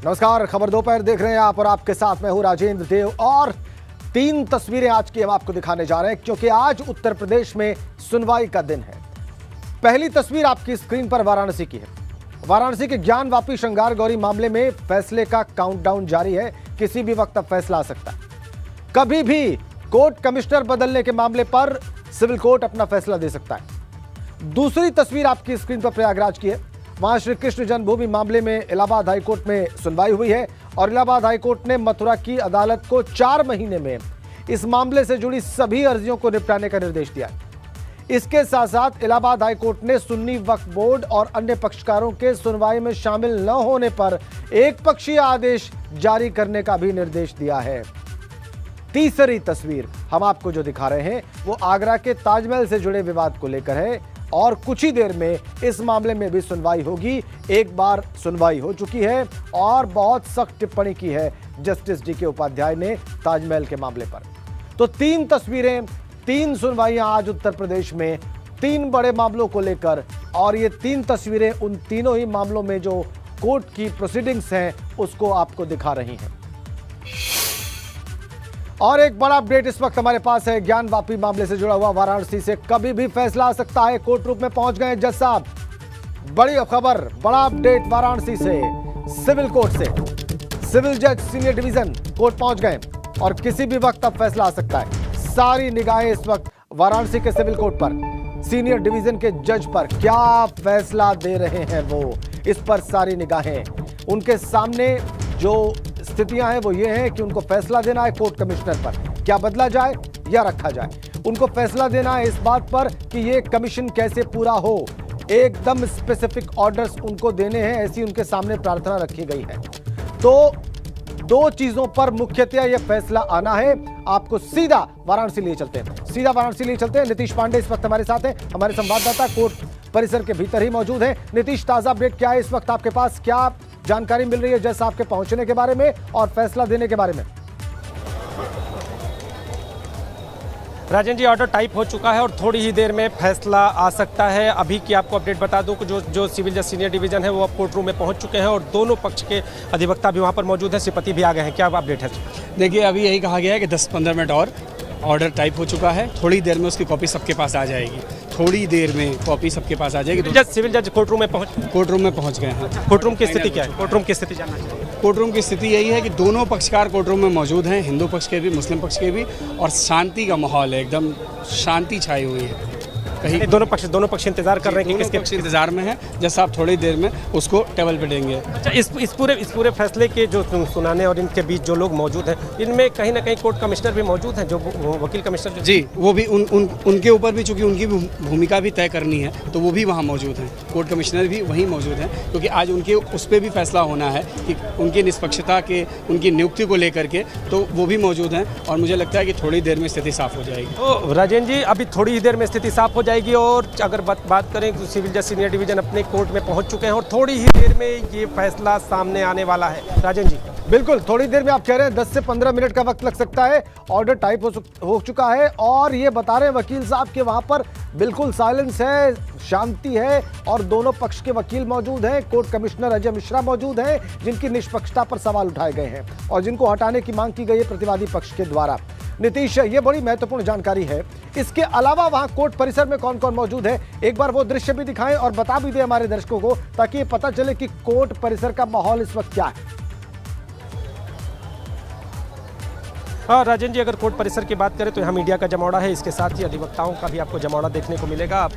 नमस्कार, खबर दोपहर देख रहे हैं आप और आपके साथ मैं हूं राजेंद्र देव। और 3 तस्वीरें आज की हम आपको दिखाने जा रहे हैं क्योंकि आज उत्तर प्रदेश में सुनवाई का दिन है। पहली तस्वीर आपकी स्क्रीन पर वाराणसी की है। वाराणसी के ज्ञानवापी श्रृंगार गौरी मामले में फैसले का काउंटडाउन जारी है। किसी भी वक्त अब फैसला आ सकता है। कभी भी कोर्ट कमिश्नर बदलने के मामले पर सिविल कोर्ट अपना फैसला दे सकता है। दूसरी तस्वीर आपकी स्क्रीन पर प्रयागराज की है। वहां श्री कृष्ण जन्मभूमि मामले में इलाहाबाद हाईकोर्ट में सुनवाई हुई है और इलाहाबाद हाईकोर्ट ने मथुरा की अदालत को 4 महीने में इस मामले से जुड़ी सभी अर्जियों को निपटाने का निर्देश दिया है। इसके साथ साथ इलाहाबाद हाईकोर्ट ने सुन्नी वक्फ बोर्ड और अन्य पक्षकारों के सुनवाई में शामिल न होने पर एक पक्षीय आदेश जारी करने का भी निर्देश दिया है। तीसरी तस्वीर हम आपको जो दिखा रहे हैं वो आगरा के ताजमहल से जुड़े विवाद को लेकर है और कुछ ही देर में इस मामले में भी सुनवाई होगी। एक बार सुनवाई हो चुकी है और बहुत सख्त टिप्पणी की है जस्टिस डीके उपाध्याय ने ताजमहल के मामले पर। तो 3 तस्वीरें, 3 सुनवाइयां आज उत्तर प्रदेश में 3 बड़े मामलों को लेकर, और ये 3 तस्वीरें उन तीनों ही मामलों में जो कोर्ट की प्रोसीडिंग्स हैं उसको आपको दिखा रही हैं। और एक बड़ा अपडेट इस वक्त हमारे पास है ज्ञानवापी मामले से जुड़ा हुआ। वाराणसी से कभी भी फैसला आ सकता है। कोर्ट रूम में पहुंच गए जज साहब। बड़ी खबर, बड़ा अपडेट वाराणसी से, सिविल कोर्ट से। सिविल जज सीनियर डिवीजन कोर्ट पहुंच गए और किसी भी वक्त अब फैसला आ सकता है। सारी निगाहें इस वक्त वाराणसी के सिविल कोर्ट पर, सीनियर डिवीजन के जज पर। क्या फैसला दे रहे हैं वो, इस पर सारी निगाहें। उनके सामने जो स्थितियां हैं वो ये हैं कि उनको फैसला देना है कोर्ट कमिश्नर पर, क्या बदला जाए या रखा जाए। उनको फैसला देना है इस बात पर कि ये कमीशन कैसे पूरा हो। एकदम स्पेसिफिक ऑर्डर्स उनको देने हैं, ऐसी उनके सामने प्रार्थना रखी गई है। तो 2 चीजों पर मुख्यतः यह फैसला आना है। आपको सीधा वाराणसी लिए चलते हैं। नीतीश पांडे इस वक्त हमारे साथ हैं, हमारे संवाददाता कोर्ट परिसर के भीतर ही मौजूद हैं। नीतीश, ताजा अपडेट क्या है इस वक्त आपके पास? क्या जानकारी मिल रही है जज साहब के पहुंचने के बारे में और फैसला देने के बारे में? राजेंद्र जी, ऑर्डर टाइप हो चुका है और थोड़ी ही देर में फैसला आ सकता है। अभी की आपको अपडेट बता दूं कि जो सिविल जज सीनियर डिवीजन है वो अब कोर्ट रूम में पहुंच चुके हैं और दोनों पक्ष के अधिवक्ता भी वहां पर मौजूद हैं, श्रीपति भी आ गए हैं। क्या अपडेट है? देखिए, अभी यही कहा गया है कि 10-15 मिनट और ऑर्डर टाइप हो चुका है। थोड़ी देर में उसकी कॉपी सबके पास आ जाएगी। सिविल जज कोर्ट रूम में पहुंच गए हैं। कोर्ट रूम की स्थिति क्या है? कोर्ट रूम की स्थिति जानना चाहिए। कोर्ट रूम की स्थिति यही है कि दोनों पक्षकार कोर्ट रूम में मौजूद हैं, हिंदू पक्ष के भी, मुस्लिम पक्ष के भी, और शांति का माहौल है, एकदम शांति छाई हुई है। कहीं दोनों पक्ष इंतजार कर रहे हैं कि किसके पक्ष इंतजार में है। जज साहब थोड़ी देर में उसको टेबल पे देंगे। अच्छा, इस पूरे फैसले के जो सुनाने और इनके बीच जो लोग मौजूद हैं, इनमें कहीं ना कहीं कोर्ट कमिश्नर भी मौजूद हैं, जो वकील कमिश्नर जी, वो भी उनके ऊपर भी, चूंकि उनकी भूमिका भी तय करनी है, तो वो भी वहाँ मौजूद हैं। कोर्ट कमिश्नर भी वहीं मौजूद हैं क्योंकि आज उनके उस पर भी फैसला होना है कि उनकी निष्पक्षता के, उनकी नियुक्ति को लेकर के, तो वो भी मौजूद हैं और मुझे लगता है कि थोड़ी देर में स्थिति साफ हो जाएगी। तो राजेंद्र जी, अभी थोड़ी ही देर में स्थिति साफ हो जाएगी और अगर बात करें तो सिविल जज सीनियर डिवीजन अपने कोर्ट में पहुंच चुके हैं और थोड़ी ही देर में ये फैसला सामने आने वाला है। राजेंद्र जी, बिल्कुल थोड़ी देर में आप कह रहे हैं 10 से 15 मिनट का वक्त लग सकता है। ऑर्डर टाइप हो चुका है और ये बता रहे हैं वकील साहब के वहां पर बिल्कुल साइलेंस है, शांति है और दोनों पक्ष के वकील मौजूद हैं। कोर्ट कमिश्नर अजय मिश्रा मौजूद हैं जिनकी निष्पक्षता पर सवाल उठाए गए हैं और जिनको हटाने की मांग की गई है प्रतिवादी पक्ष के द्वारा। नीतीश, ये बड़ी महत्वपूर्ण जानकारी है। इसके अलावा वहां कोर्ट परिसर में कौन कौन मौजूद है, एक बार वो दृश्य भी दिखाएं और बता भी दें हमारे दर्शकों को, ताकि ये पता चले कि कोर्ट परिसर का माहौल इस वक्त क्या है। हाँ राजेंद्र जी, अगर कोर्ट परिसर की बात करें तो यहाँ मीडिया का जमावड़ा है, इसके साथ ही अधिवक्ताओं का भी आपको जमावड़ा देखने को मिलेगा। आप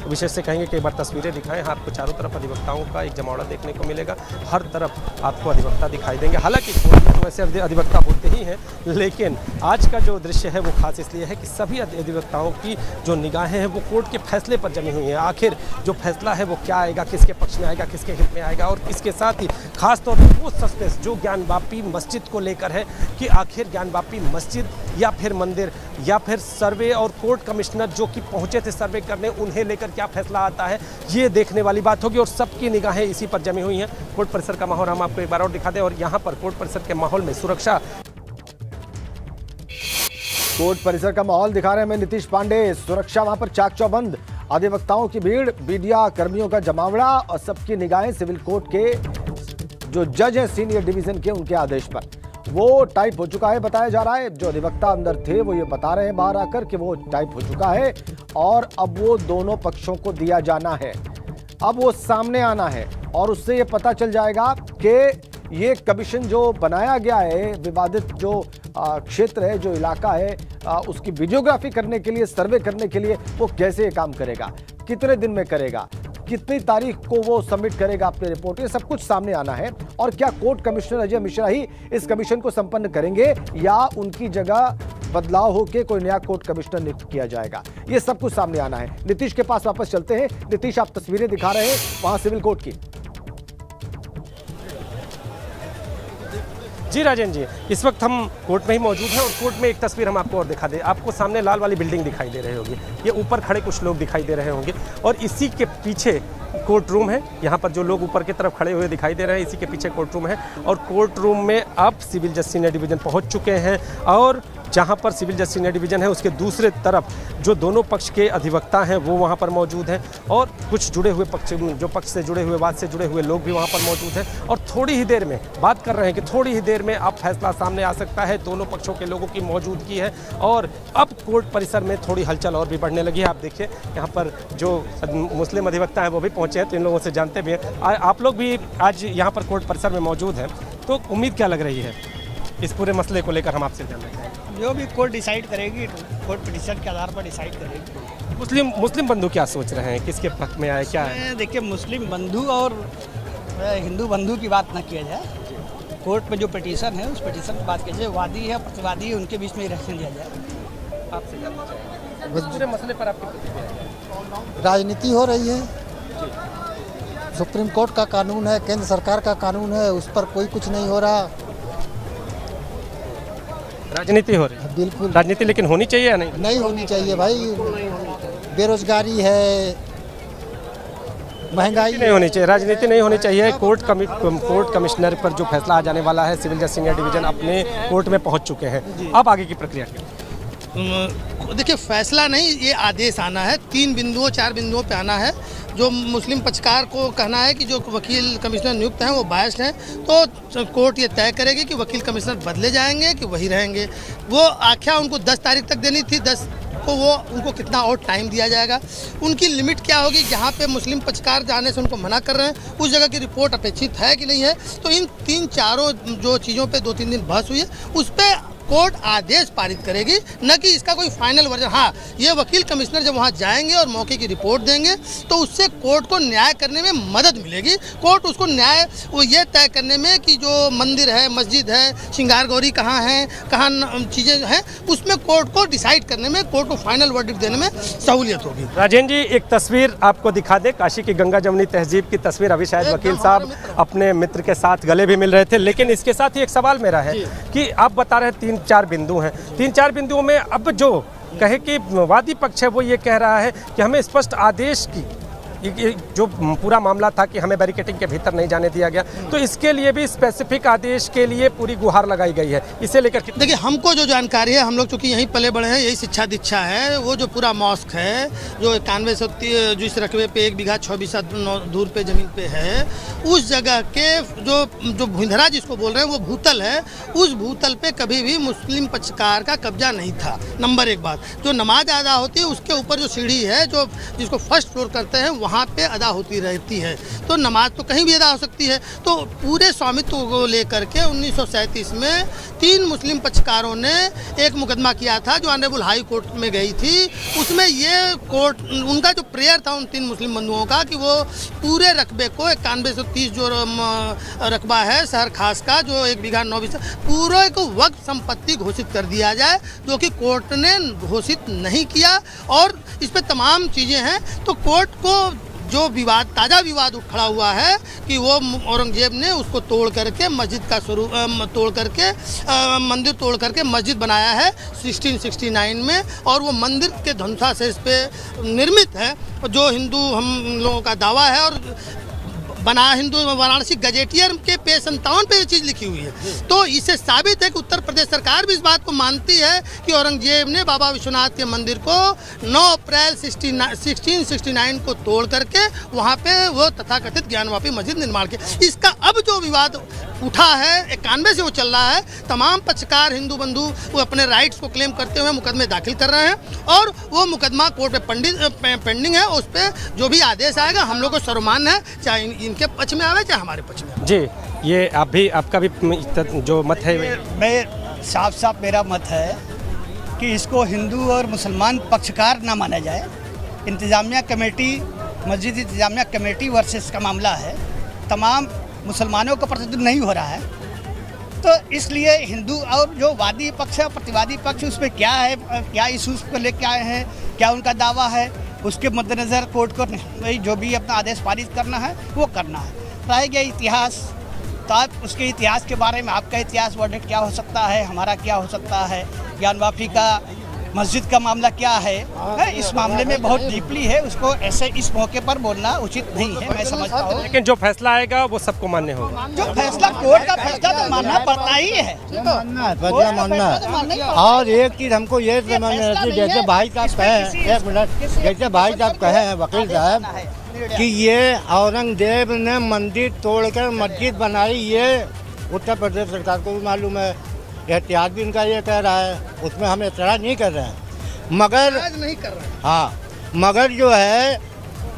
विशेष से कहेंगे कि एक बार तस्वीरें दिखाएं। हाँ, आपको चारों तरफ अधिवक्ताओं का एक जमावड़ा देखने को मिलेगा। हर तरफ आपको अधिवक्ता दिखाई देंगे। हालांकि कोर्ट में तो वैसे अधिवक्ता होते ही हैं, लेकिन आज का जो दृश्य है वो खास इसलिए है कि सभी अधिवक्ताओं की जो निगाहें हैं वो कोर्ट के फैसले पर जमी हुई हैं। आखिर जो फैसला है वो क्या आएगा, किसके पक्ष में आएगा, किसके हित में आएगा, और इसके साथ ही खासतौर पर वो सस्पेंस जो ज्ञानवापी मस्जिद को लेकर है कि आखिर ज्ञानवापी मस्जिद या फिर मंदिर या फिर सर्वे, और कोर्ट कमिश्नर जो कि पहुंचे थे सर्वे करने, उन्हें लेकर क्या फैसला आता है, ये देखने वाली बात होगी और सबकी निगाहें इसी पर जमी हुई हैं। कोर्ट परिसर का माहौल हम आपको एक बार और दिखा दें और यहाँ पर कोर्ट परिसर के माहौल में सुरक्षा, कोर्ट परिसर का माहौल दिखा रहे हैं मैं नीतीश पांडे। सुरक्षा वहां पर चाक चौबंद, अधिवक्ताओं की भीड़, मीडिया कर्मियों का जमावड़ा और सबकी निगाहें सिविल कोर्ट के जो जज हैं सीनियर डिवीजन के, उनके आदेश पर वो टाइप हो चुका है। बताया जा रहा है जो अधिवक्ता अंदर थे वो ये बता रहे हैं बाहर आकर कि वो टाइप हो चुका है और अब वो दोनों पक्षों को दिया जाना है। अब वो सामने आना है और उससे ये पता चल जाएगा कि ये कमीशन जो बनाया गया है, विवादित जो क्षेत्र है, जो इलाका है, उसकी वीडियोग्राफी करने के लिए, सर्वे करने के लिए वो कैसे ये काम करेगा, कितने दिन में करेगा, कितनी तारीख को वो सबमिट करेगा अपनी रिपोर्ट, ये सब कुछ सामने आना है। और क्या कोर्ट कमिश्नर अजय मिश्रा ही इस कमीशन को संपन्न करेंगे या उनकी जगह बदलाव होकर कोई नया कोर्ट कमिश्नर नियुक्त किया जाएगा, ये सब कुछ सामने आना है। नीतीश के पास वापस चलते हैं। नीतीश, आप तस्वीरें दिखा रहे हैं वहां सिविल कोर्ट की। जी राजेंद्र जी, इस वक्त हम कोर्ट में ही मौजूद हैं और कोर्ट में एक तस्वीर हम आपको और दिखा दें। आपको सामने लाल वाली बिल्डिंग दिखाई दे रही होगी, ये ऊपर खड़े कुछ लोग दिखाई दे रहे होंगे और इसी के पीछे कोर्ट रूम है। यहाँ पर जो लोग ऊपर की तरफ खड़े हुए दिखाई दे रहे हैं, इसी के पीछे कोर्ट रूम है और कोर्ट रूम में अब सिविल जज सीनियर डिवीजन पहुँच चुके हैं और जहाँ पर सिविल जज सीनियर डिवीजन है उसके दूसरे तरफ जो दोनों पक्ष के अधिवक्ता हैं वो वहाँ पर मौजूद हैं और कुछ जुड़े हुए पक्ष, जो पक्ष से जुड़े हुए, वाद से जुड़े हुए लोग भी वहाँ पर मौजूद हैं और थोड़ी ही देर में बात कर रहे हैं कि थोड़ी ही देर में अब फैसला सामने आ सकता है। दोनों पक्षों के लोगों की मौजूदगी है और अब कोर्ट परिसर में थोड़ी हलचल और भी बढ़ने लगी है। आप देखिए यहाँ पर जो मुस्लिम अधिवक्ता हैं वो भी पहुँचे हैं, तो इन लोगों से जानते भी हैं। आप लोग भी आज यहाँ पर कोर्ट परिसर में मौजूद हैं, तो उम्मीद क्या लग रही है इस पूरे मसले को लेकर? हम आपसे जानना चाहेंगे। जो भी कोर्ट डिसाइड करेगी, कोर्ट पिटीशन के आधार पर डिसाइड करेगी। मुस्लिम बंधु क्या सोच रहे हैं, किसके पक्ष में आए, क्या है? देखिए, मुस्लिम बंधु और हिंदू बंधु की बात न किया जाए। कोर्ट में जो पिटीशन है उस पिटीशन की बात की जाए। वादी है, प्रतिवादी है, उनके बीच में ही रहने दिया जाए। आपसे जानना चाहेंगे इस पूरे मसले पर आपकी प्रतिक्रिया है? राजनीति हो रही है, सुप्रीम कोर्ट का कानून है, केंद्र सरकार का कानून है, उस पर कोई कुछ नहीं हो रहा। राजनीति हो रही है? बिल्कुल राजनीति, लेकिन होनी चाहिए या नहीं? नहीं होनी चाहिए भाई। बेरोजगारी है, महंगाई नहीं होनी चाहिए, राजनीति नहीं होनी चाहिए। कोर्ट कमिश्नर पर जो फैसला आ जाने वाला है, सिविल जज सीनियर डिवीजन अपने कोर्ट में पहुंच चुके हैं। अब आगे की प्रक्रिया क्या? देखिए, फैसला नहीं, ये आदेश आना है। 3 बिंदुओं 4 बिंदुओं पे आना है। जो मुस्लिम पक्षकार को कहना है कि जो वकील कमिश्नर नियुक्त हैं वो बायस्ड हैं, तो कोर्ट ये तय करेगी कि वकील कमिश्नर बदले जाएंगे कि वही रहेंगे। वो आख्या उनको 10 तारीख तक देनी थी, 10 को वो उनको कितना और टाइम दिया जाएगा, उनकी लिमिट क्या होगी। जहाँ पे मुस्लिम पक्षकार जाने से उनको मना कर रहे हैं, उस जगह की रिपोर्ट अपेक्षित है कि नहीं है। तो इन 3-4 जो चीज़ों पे 2-3 दिन बहस हुई है, उस पर कोर्ट आदेश पारित करेगी, न कि इसका कोई फाइनल वर्जन। हाँ, ये वकील कमिश्नर जब वहाँ जाएंगे और मौके की रिपोर्ट देंगे तो उससे कोर्ट को न्याय करने में मदद मिलेगी। कोर्ट उसको न्याय वो ये तय करने में कि जो मंदिर है, मस्जिद है, श्रृंगार गौरी कहाँ है, कहाँ चीज़ें हैं, उसमें कोर्ट को डिसाइड करने में, कोर्ट को फाइनल वर्डिक्ट देने में सहूलियत होगी। राजेंद्र जी, एक तस्वीर आपको दिखा दे, काशी की गंगा जमुनी तहजीब की तस्वीर। अभी शायद वकील साहब अपने मित्र के साथ गले भी मिल रहे थे, लेकिन इसके साथ ही एक सवाल मेरा है कि आप बता रहे हैं 3-4 बिंदु हैं, 3-4 बिंदुओं में अब जो कहे कि वादी पक्ष है वो ये कह रहा है कि हमें स्पष्ट आदेश की, जो पूरा मामला था कि हमें बैरिकेडिंग के भीतर नहीं जाने दिया गया, तो इसके लिए भी स्पेसिफिक आदेश के लिए पूरी गुहार लगाई गई है। इसे लेकर देखिए, हमको जो जानकारी है, हम लोग चूँकि यहीं पले बड़े हैं, यही शिक्षा दीक्षा है। वो जो पूरा मॉस्क है जो 91 जिस रकबे पे 1 बीघा 6 बीसा दूर पे ज़मीन पे है, उस जगह के जो भूंधरा जिसको बोल रहे हैं वो भूतल है। उस भूतल पे कभी भी मुस्लिम पक्षकार का कब्जा नहीं था। नंबर 1 बात, जो नमाज अदा होती है उसके ऊपर जो सीढ़ी है, जो जिसको फर्स्ट फ्लोर करते हैं, वहाँ पे अदा होती रहती है। तो नमाज तो कहीं भी अदा हो सकती है। तो पूरे स्वामित्व को लेकर के 1937 में 3 मुस्लिम पक्षकारों ने एक मुकदमा किया था जो ऑनरेबल हाई कोर्ट में गई थी। उसमें ये कोर्ट, उनका जो प्रेयर था उन 3 मुस्लिम बंधुओं का कि वो पूरे रकबे को 9130 जो रकबा है शहर खास का, जो 1 बीघा 9 बीसा, पूरे को वक्फ संपत्ति घोषित कर दिया जाए, जो कि कोर्ट ने घोषित नहीं किया। और इस पर तमाम चीज़ें हैं। तो कोर्ट को जो विवाद, ताज़ा विवाद खड़ा हुआ है कि वो औरंगजेब ने उसको तोड़ करके मस्जिद का मंदिर तोड़ करके मस्जिद बनाया है 1669 में, और वो मंदिर के ध्वंसावशेष पे निर्मित है, जो हिंदू हम लोगों का दावा है। और बना हिंदू वाराणसी गजेटियर के पेज 57 पे ये चीज़ लिखी हुई है। तो इससे साबित है कि उत्तर प्रदेश सरकार भी इस बात को मानती है कि औरंगजेब ने बाबा विश्वनाथ के मंदिर को 9 अप्रैल 1669 को तोड़ करके वहाँ पे वो तथाकथित ज्ञानवापी मस्जिद निर्माण किया। इसका अब जो विवाद उठा है 91 से वो चल रहा है। तमाम पक्षकार हिंदू बंधु वो अपने राइट्स को क्लेम करते हुए मुकदमे दाखिल कर रहे हैं और वो मुकदमा कोर्ट में पेंडिंग है। उस पर जो भी आदेश आएगा हम लोग को सर्वमान्य है, चाहे इनके पक्ष में आवे चाहे हमारे पक्ष में। जी, ये आपका भी जो मत है? मैं साफ मेरा मत है कि इसको हिंदू और मुसलमान पक्षकार ना माना जाए। इंतज़ामिया कमेटी, मस्जिद इंतज़ामिया कमेटी वर्सेस का मामला है, तमाम मुसलमानों का प्रतिनिधित्व नहीं हो रहा है। तो इसलिए हिंदू और जो वादी पक्ष है प्रतिवादी पक्ष उसमें क्या है, क्या इशूज़ को लेकर आए हैं, क्या उनका दावा है, उसके मद्देनज़र कोर्ट को वही जो भी अपना आदेश पारित करना है वो करना है। रह गया इतिहास, तो आप उसके इतिहास के बारे में आपका इतिहास वर्डिक्ट क्या हो सकता है, हमारा क्या हो सकता है, ज्ञानवापी का मस्जिद का मामला क्या है, इस मामले में बहुत डीपली है, उसको ऐसे इस मौके पर बोलना उचित नहीं है, मैं समझता हूँ। लेकिन जो फैसला आएगा वो सबको मान्य होगा। जो फैसला कोर्ट का फैसला तो मानना पड़ता ही है, फैसला मानना है। और एक चीज हमको ये समझ में आती है, जैसे भाई साहब कहे, एक मिनट, जैसे भाई साहब कहे हैं वकील साहब कि ये औरंगजेब ने मंदिर तोड़कर मस्जिद बनाई, ये उत्तर प्रदेश सरकार को भी मालूम है, एहतियात भी इनका ये कह रहा है, उसमें हम एतराज़ नहीं कर रहे हैं, मगर नहीं कर रहे हैं। हाँ, मगर जो है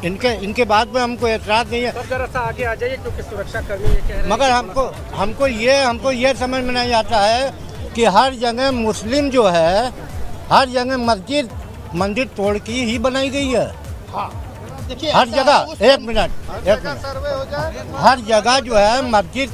इनके बात में हमको एतराज़ नहीं है। तो जरा सा आगे आ जाइए क्योंकि सुरक्षा कर्मी ये कह रहे हैं। मगर हमको ये समझ में नहीं आता है कि हर जगह मुस्लिम जो है, हर जगह मंदिर तोड़ की ही बनाई गई है। हाँ, हर जगह, एक मिनट, हर जगह जो है मंदिर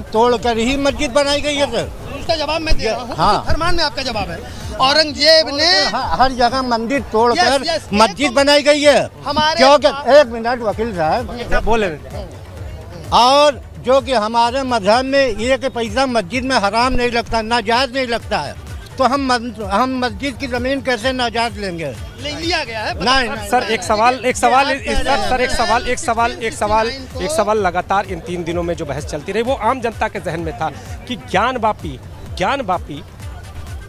तोड़ कर ही मस्जिद बनाई गई है सर। उसका जवाब मैं दे रहा हूँ। हाँ, फरमान में आपका जवाब है, औरंगजेब ने हर जगह मंदिर तोड़कर मस्जिद बनाई गई है। क्योंकि एक मिनट वकील साहब बोले, और जो कि हमारे मजहब में ये कि पैसा मस्जिद में हराम नहीं लगता, नाजायज नहीं लगता है, तो हम मस्जिद की जमीन कैसे नाजायज लेंगे? लिया गया है। नहीं सर एक सवाल लगातार इन 3 दिनों में जो बहस चलती रही वो आम जनता के जहन में था कि ज्ञानवापी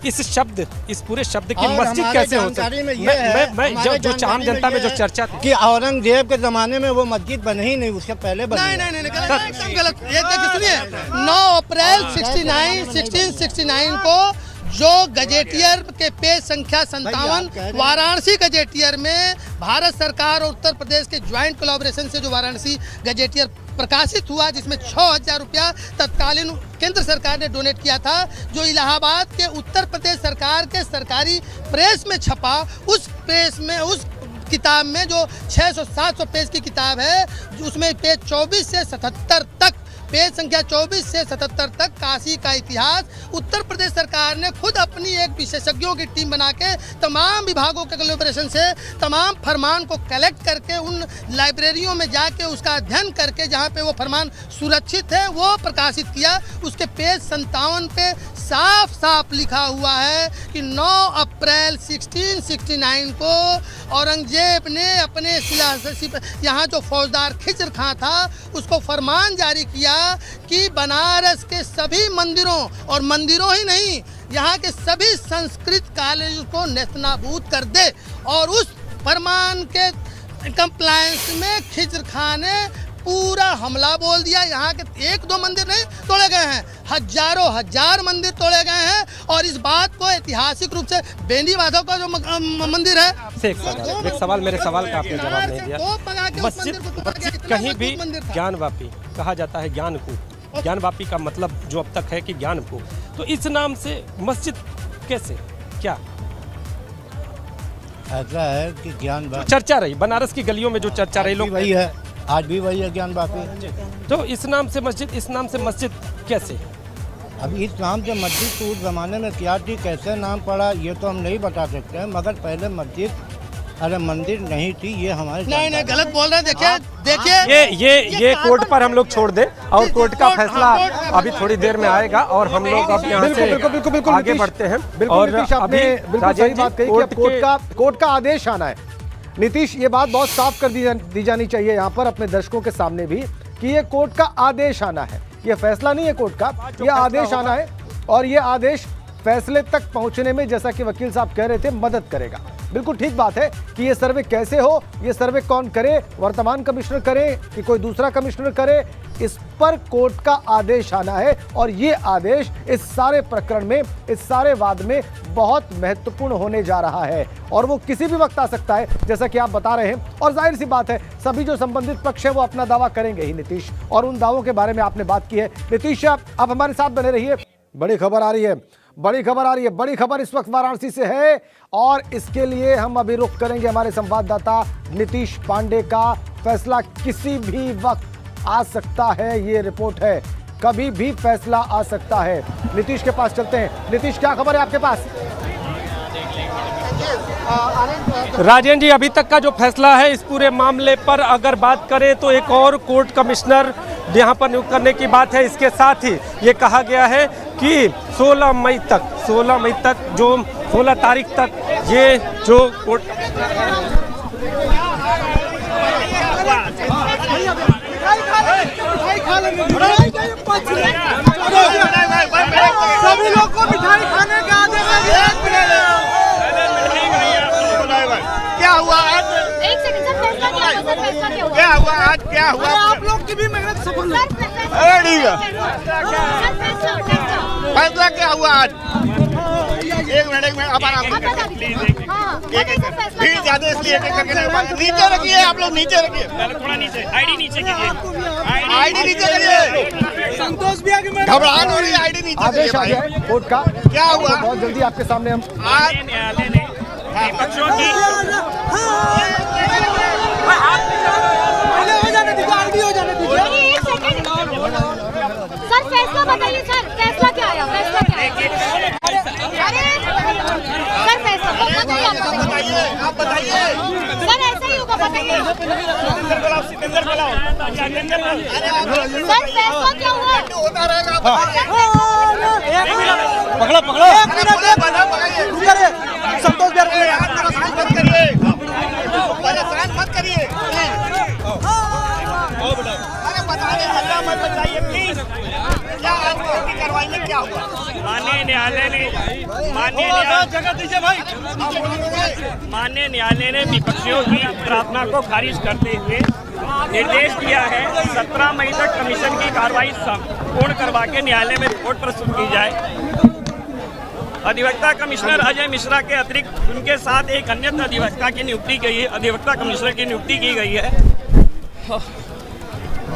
इस पूरे शब्द की मस्जिद कैसे हो सकती है? जो आम जनता में जो चर्चा थी कि औरंगजेब के जमाने में वो मस्जिद बनी ही नहीं, उससे पहले बनी। नहीं, एकदम गलत। ये देखिए सुनिए, 9 अप्रैल 1669 को जो गजेटियर के पेज संख्या 57 वाराणसी गजेटियर में भारत सरकार और उत्तर प्रदेश के ज्वाइंट कोलैबोरेशन से जो वाराणसी गजेटियर प्रकाशित हुआ, जिसमें 6,000 रुपया तत्कालीन केंद्र सरकार ने डोनेट किया था, जो इलाहाबाद के उत्तर प्रदेश सरकार के सरकारी प्रेस में छपा, उस प्रेस में उस किताब में जो 600-700 पेज की किताब है, उसमें पेज 24 से 77 तक, पेज संख्या 24 से 77 तक काशी का इतिहास, उत्तर प्रदेश सरकार ने खुद अपनी एक विशेषज्ञों की टीम बना के तमाम विभागों के कोलैबोरेशन से तमाम फरमान को कलेक्ट करके उन लाइब्रेरियों में जाके उसका अध्ययन करके जहां पे वो फरमान सुरक्षित है वो प्रकाशित किया। उसके पेज 57 पे साफ साफ लिखा हुआ है कि 9 अप्रैल 1669 को औरंगजेब ने अपने यहाँ जो फौजदार खिजर खां था उसको फरमान जारी किया कि बनारस के सभी मंदिरों, और मंदिरों ही नहीं, यहाँ के सभी संस्कृत कॉलेज को नेस्तनाबूद कर दे। और उस फरमान के कंप्लायंस में खिजर खां ने पूरा हमला बोल दिया। यहाँ के 1-2 मंदिर नहीं तोड़े गए हैं, हजार मंदिर तोड़े गए हैं। और इस बात को ऐतिहासिक रूप से बेनी माधव का जो मंदिर है, एक सवाल मेरे सवाल का आपने जवाब नहीं दिया। मस्जिद कहीं भी ज्ञानवापी कहा जाता है, ज्ञानवापी का मतलब जो अब तक है कि ज्ञान को, तो इस नाम से मस्जिद कैसे, क्या ऐसा है कि ज्ञानवापी चर्चा रही बनारस की गलियों में, जो चर्चा रही लोग वही है, आज भी वही है ज्ञानवापी। तो इस नाम से मस्जिद कैसे? अब इस नाम से मस्जिद तो उस ज़माने में क्या थी, कैसे नाम पड़ा, ये तो हम नहीं बता सकते हैं, मगर पहले मंदिर नहीं थी, ये हमारे नहीं गलत बोल रहे हैं। देखिए ये कोर्ट पर हम लोग छोड़ दें, और कोर्ट का फैसला अभी थोड़ी देर में आएगा और हम लोग अब यहाँ से बिल्कुल आगे बढ़ते हैं। और अभी बिल्कुल सही बात कही कि अब कोर्ट का आदेश आना है। नीतीश, ये बात बहुत साफ कर दी जानी चाहिए यहाँ पर अपने दर्शकों के सामने भी कि ये कोर्ट का आदेश आना है, ये फैसला नहीं है कोर्ट का, ये आदेश आना है और ये आदेश फैसले तक पहुंचने में, जैसा कि वकील साहब कह रहे थे, मदद करेगा। बिल्कुल ठीक बात है कि ये सर्वे कैसे हो, ये सर्वे कौन करे, वर्तमान कमिश्नर करे कि कोई दूसरा कमिश्नर करे, इस पर कोर्ट का आदेश आना है और ये आदेश इस सारे प्रकरण में, इस सारे वाद में बहुत महत्वपूर्ण होने जा रहा है और वो किसी भी वक्त आ सकता है, जैसा कि आप बता रहे हैं। और जाहिर सी बात है, सभी जो संबंधित पक्ष है वो अपना दावा करेंगे ही नीतीश, और उन दावों के बारे में आपने बात की है। नीतीश, आप हमारे साथ बने रहिए। बड़ी खबर आ रही है, बड़ी खबर आ रही है, बड़ी खबर इस वक्त वाराणसी से है और इसके लिए हम अभी रुख करेंगे हमारे संवाददाता नीतीश पांडे का। फैसला किसी भी वक्त आ सकता है, ये रिपोर्ट है, कभी भी फैसला आ सकता है। नीतीश के पास चलते हैं। नीतीश, क्या खबर है आपके पास? राजेंद्र जी, अभी तक का जो फैसला है इस पूरे मामले पर अगर बात करें तो एक और कोर्ट कमिश्नर यहाँ पर नियुक्त करने की बात है। इसके साथ ही ये कहा गया है कि 16 मई तक जो 16 तारीख तक ये जो कोर्ट सभी लोग को मिठाई खाने का क्या हुआ आज? एक सेकंड सर, फैसला क्या हुआ? सर फैसला क्या हुआ? क्या हुआ आज? क्या हुआ? आप लोग की भी मेहनत सफल है। फैसला क्या हुआ आज? एक मिनट अब आराम से प्लीज। भीड़ ज्यादा इसलिए नीचे रखिए, आप लोग नीचे रखिए, थोड़ा नीचे, आईडी नीचे कीजिए, आईडी नीचे करिए। संतोष भी आगे, घबराहट हो रही है, आईडी नीचे। आदेश आ गया कोर्ट का, क्या हुआ? बहुत जल्दी आपके सामने हम न्यायालय ने विपक्षों की सर फैसला बताइए सर, फैसला क्या आया? फैसला क्या आया? सर फैसला बताइए, आप बताइए सर, ऐसा ही होगा, बताइए सर फैसला क्या हुआ? होता रहेगा। पकड़ो संतोष मत करिए, परेशान मत करिए। अरे बताइए, हल्ला मत बताइए प्लीज। क्या आज कोर्ट की कार्रवाई में क्या हुआ? माननीय न्यायालय ने विपक्षियों की प्रार्थना को खारिज करते हुए निर्देश दिया है 17 मई तक कमीशन की कार्रवाई पूर्ण करवा के न्यायालय में रिपोर्ट प्रस्तुत की जाए। अधिवक्ता कमिश्नर अजय मिश्रा के अतिरिक्त उनके साथ एक अन्य अधिवक्ता की नियुक्ति की है, अधिवक्ता कमिश्नर की नियुक्ति की गई है।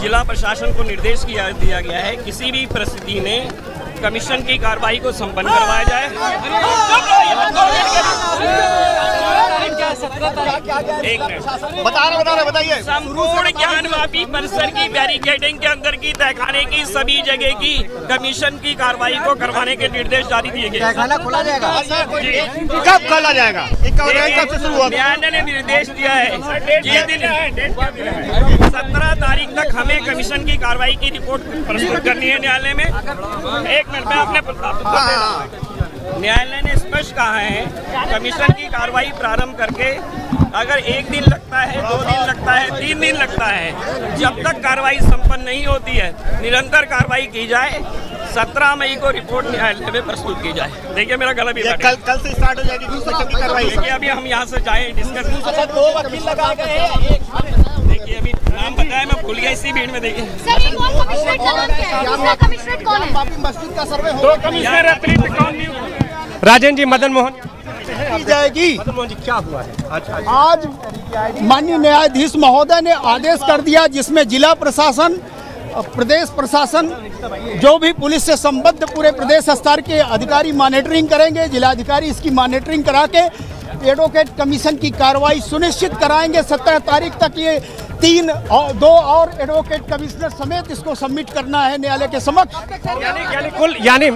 जिला प्रशासन को निर्देश दिया गया है किसी भी परिस्थिति में कमीशन की कार्रवाई को संपन्न करवाया जाए। बताइए। संपूर्ण ज्ञानवापी परिसर की बैरिकेडिंग के अंदर की तहखाने की सभी जगह की कमीशन की कार्रवाई को करवाने के निर्देश जारी दिए गए। तहखाना खोला जाएगा? कब खोला जाएगा? कब से शुरू हुआ? न्यायालय ने निर्देश दिया है जिस दिन 17 तारीख तक हमें कमीशन की कार्रवाई की रिपोर्ट प्रस्तुत करनी है न्यायालय में। एक मिनट में अपने न्यायालय ने स्पष्ट कहा है कमीशन की कार्रवाई प्रारंभ करके अगर 1 दिन लगता है, 2 दिन लगता है, 3 दिन लगता है, जब तक कार्रवाई संपन्न नहीं होती है निरंतर कार्रवाई की जाए। 17 मई को रिपोर्ट न्यायालय में प्रस्तुत की जाए। देखिए मेरा गला भी कल से स्टार्ट हो जाएगी दूसरे की कार्रवाई। देखिए अभी हम यहाँ से जाए डिस्कस। अच्छा, 2 वकील लगाए गए हैं। देखिए अभी नाम बताया, मैं भूल गया इसी भीड़ में। देखिए सर ये कौन कमिश्नर का नाम क्या है? दूसरा कमिश्नर कौन है? मस्जिद का सर्वे हो 2 कमिश्नर अतिरिक्त कौन नियुक्त? राजेंद्र जी, मदन मोहन की जाएगी। मदन मोहन जी, क्या हुआ है आज माननीय न्यायाधीश महोदय ने आदेश कर दिया जिसमें जिला प्रशासन, प्रदेश प्रशासन, जो भी पुलिस से संबद्ध पूरे प्रदेश स्तर के अधिकारी मॉनिटरिंग करेंगे। जिलाधिकारी इसकी मॉनिटरिंग करा के एडवोकेट कमीशन की कार्रवाई सुनिश्चित कराएंगे। 17 तारीख तक ये 2 और एडवोकेट कमिश्नर समेत इसको सबमिट करना है न्यायालय के समक्ष। यानी